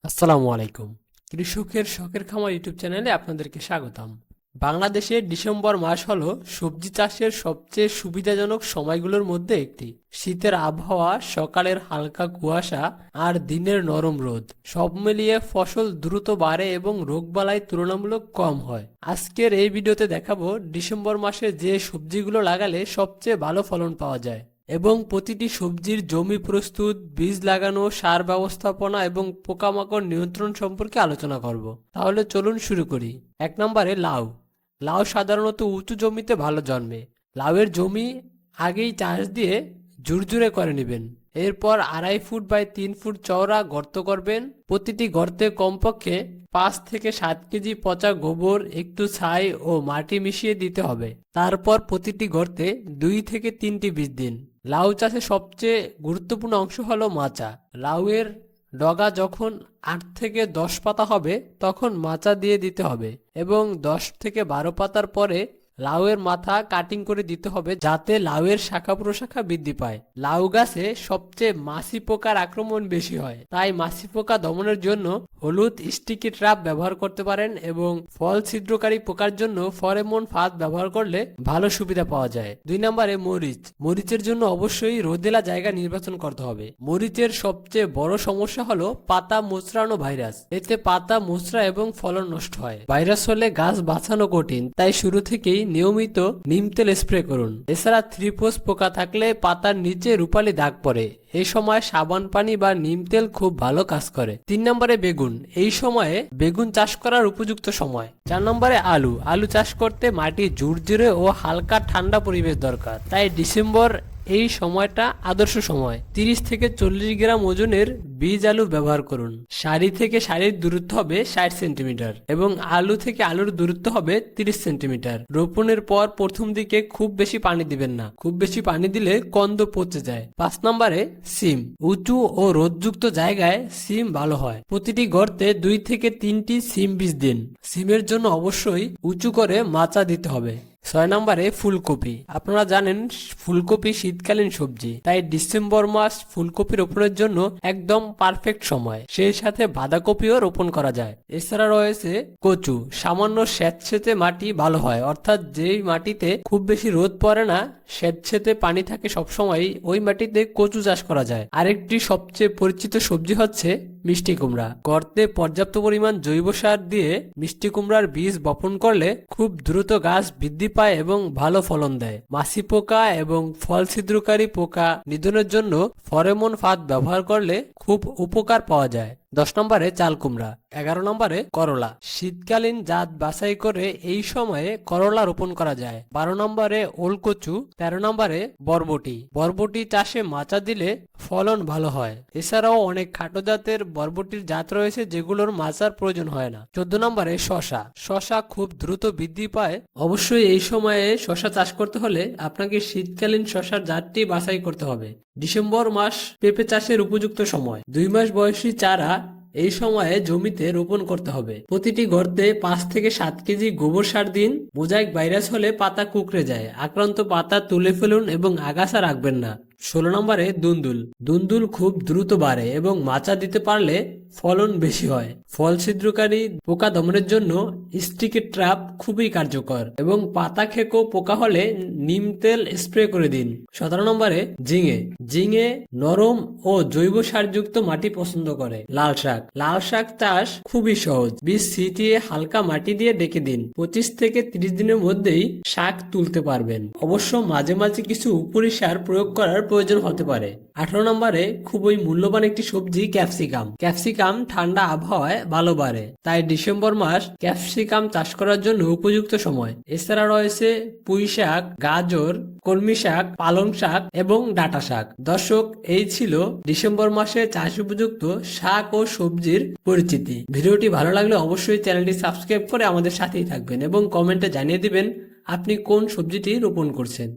আসসালামু আলাইকুম। কৃষকের শখের খামার ইউটিউব চ্যানেলে আপনাদেরকে স্বাগতম। বাংলাদেশে ডিসেম্বর মাস হলো সবজি চাষের সবচেয়ে সুবিধাজনক সময়গুলোর মধ্যে একটি। শীতের আবহাওয়া, সকালের হালকা কুয়াশা আর দিনের নরম রোদ সব মিলিয়ে ফসল দ্রুত বাড়ে এবং রোগবালাই তুলনামূলক কম হয়। আজকের এই ভিডিওতে দেখাবো ডিসেম্বর মাসে যে সবজিগুলো লাগালে সবচেয়ে ভালো ফলন পাওয়া যায় এবং প্রতিটি সবজির জমি প্রস্তুত, বীজ লাগানো, সার ব্যবস্থাপনা এবং পোকামাকড় নিয়ন্ত্রণ সম্পর্কে আলোচনা করব। তাহলে চলুন শুরু করি। 1 নম্বরে লাউ। লাউ সাধারণত উঁচু জমিতে ভালো জন্মে। লাউয়ের জমি আগেই চাষ দিয়ে ঝুরঝুরে করে নেবেন। এরপর 2.5 ফুট বাই 3 ফুট চওড়া গর্ত করবেন। প্রতিটি গর্তে কমপক্ষে 5 থেকে 7 কেজি পচা গোবর, একটু ছাই ও মাটি মিশিয়ে দিতে হবে। তারপর প্রতিটি গর্তে 2 থেকে 3টি বীজ দিন। লাউ চাষে সবচেয়ে গুরুত্বপূর্ণ অংশ হলো মাচা। লাউয়ের ডগা যখন 8 থেকে 10 পাতা হবে তখন মাচা দিয়ে দিতে হবে এবং 10 থেকে 12 পাতার পরে লাউয়ের মাথা কাটিং করে দিতে হবে যাতে লাউয়ের শাখা প্রশাখা বৃদ্ধি পায়। লাউ গাছে সবচেয়ে মাছি পোকার আক্রমণ বেশি হয়, তাই মাছি পোকা দমনের জন্য হলুদ স্টিকি ট্র্যাপ ব্যবহার করতে পারেন এবং ফল ছিদ্রকারী পোকার জন্য ফেরোমন ফাঁদ ব্যবহার করলে ভালো সুবিধা পাওয়া যায়। 2 নম্বরে মরিচ। মরিচের জন্য অবশ্যই রোদেলা জায়গা নির্বাচন করতে হবে। মরিচের সবচেয়ে বড় সমস্যা হলো পাতা মোচড়ানো ভাইরাস। এতে পাতা মোচড়া এবং ফলন নষ্ট হয়। ভাইরাস হলে গাছ বাঁচানো কঠিন, তাই শুরু থেকেই নিয়মিত নিম তেল স্প্রে করুন। এছাড়া থ্রিপস পোকা থাকলে পাতার নিচে রূপালী দাগ পড়ে। এই সময় সাবান পানি বা নিম তেল খুব ভালো কাজ করে। 3 নম্বরে বেগুন। এই সময়ে বেগুন চাষ করার উপযুক্ত সময়। 4 নম্বরে আলু। আলু চাষ করতে মাটি ঝুরঝুরে ও হালকা ঠান্ডা পরিবেশ দরকার, তাই ডিসেম্বর এই সময়টা আদর্শ সময়। 30 থেকে 40 গ্রাম ওজনের বীজ আলু ব্যবহার করুন। সারি থেকে সারির দূরত্ব হবে 60 সেন্টিমিটার এবং আলু থেকে আলুর দূরত্ব হবে 30 সেন্টিমিটার। রোপণের পর প্রথম দিকে খুব বেশি পানি দিবেন না, খুব বেশি পানি দিলে কন্দ পচে যায়। 5 নম্বরে সিম। উঁচু ও রোদযুক্ত জায়গায় সিম ভালো হয়। প্রতিটি গর্তে 2 থেকে 3টি সিম বীজ দিন। সিমের জন্য অবশ্যই উঁচু করে মাচা দিতে হবে। 6 নম্বরে ফুলকপি। আপনারা জানেন ফুলকপি শীতকালীন সবজি, তাই ডিসেম্বর মাস ফুলকপি রোপণের জন্য একদম পারফেক্ট সময়। সেই সাথে বাঁধাকপিও রোপণ করা যায়। এছাড়া রয়েছে কচু। সামান্য স্যাঁতসেঁতে মাটি ভালো হয়, অর্থাৎ যেই মাটিতে খুব বেশি রোদ পড়ে না, স্যাঁতসেঁতে পানি থাকে সবসময়, ওই মাটিতে কচু চাষ করা যায়। আরেকটি সবচেয়ে পরিচিত সবজি হচ্ছে মিষ্টি কুমড়া। গর্তে পর্যাপ্ত পরিমাণ জৈব সার দিয়ে মিষ্টি কুমড়ার বীজ বপন করলে খুব দ্রুত গাছ বৃদ্ধি পায় এবং ভালো ফলন দেয়। মাছি পোকা এবং ফল ছিদ্রকারী পোকা নিধনের জন্য ফেরোমন ফাঁদ ব্যবহার করলে খুব উপকার পাওয়া যায়। 10 নম্বরে চাল কুমড়া। 11 নম্বরে করলা। শীতকালীন জাত বাছাই করে এই সময়ে করলা রোপণ করা যায়। 12 নম্বরে ওলকচু। 13 নম্বরে বরবটি। বরবটি চাষে মাচা দিলে ফলন ভালো হয়। এছাড়াও অনেক খাটো জাতের বরবটির জাত রয়েছে যেগুলোর মাচার প্রয়োজন হয় না। 14 নম্বরে শশা। শশা খুব দ্রুত বৃদ্ধি পায়। অবশ্যই এই সময়ে শশা চাষ করতে হলে আপনাকে শীতকালীন শশার জাতটি বাছাই করতে হবে। ডিসেম্বর মাস পেঁপে চাষের উপযুক্ত সময়। 2 মাস বয়সী চারা এই সময়ে জমিতে রোপণ করতে হবে। প্রতিটি গর্তে 5 থেকে 7 কেজি গোবর সার দিন। মোজাইক ভাইরাস হলে পাতা কুঁকড়ে যায়। আক্রান্ত পাতা তুলে ফেলুন এবং আগাছা রাখবেন না। 16 নম্বরে দুন্দুল। দুন্দুল খুব দ্রুত বাড়ে এবং মাচা দিতে পারলে ফলন বেশি হয়। ফল ছিদ্রকারী পোকা দমনের জন্য স্টিকি ট্র্যাপ খুবই কার্যকর এবং পাতা খেকো পোকা হলে নিম তেল স্প্রে করে দিন। 17 নম্বরে ঝিঙে। ঝিঙে নরম ও জৈব সারযুক্ত মাটি পছন্দ করে। লাল শাক। লাল শাক চাষ খুবই সহজ। বীজ ছিটিয়ে হালকা মাটি দিয়ে ডেকে দিন। 25 থেকে 30 দিনের মধ্যেই শাক তুলতে পারবেন। অবশ্য মাঝে মাঝে কিছু উপরি সার প্রয়োগ করার প্রয়োজন হতে পারে। 18 নম্বরে খুবই মূল্যবান একটি সবজি ক্যাপসিকাম। ক্যাপসিকাম ঠান্ডা আবহাওয়ায় ভালো বাড়ে, তাই ডিসেম্বর মাস ক্যাপসিকাম চাষ করার জন্য উপযুক্ত সময়। এছাড়া রয়েছে পুঁই শাক, গাজর, কলমি শাক, পালং শাক এবং ডাঁটা শাক। দর্শক, এই ছিল ডিসেম্বর মাসে চাষ উপযুক্ত শাক ও সবজির পরিচিতি। ভিডিওটি ভালো লাগলে অবশ্যই চ্যানেলটি সাবস্ক্রাইব করে আমাদের সাথেই থাকবেন এবং কমেন্টে জানিয়ে দিবেন আপনি কোন সবজিটি রোপণ করছেন।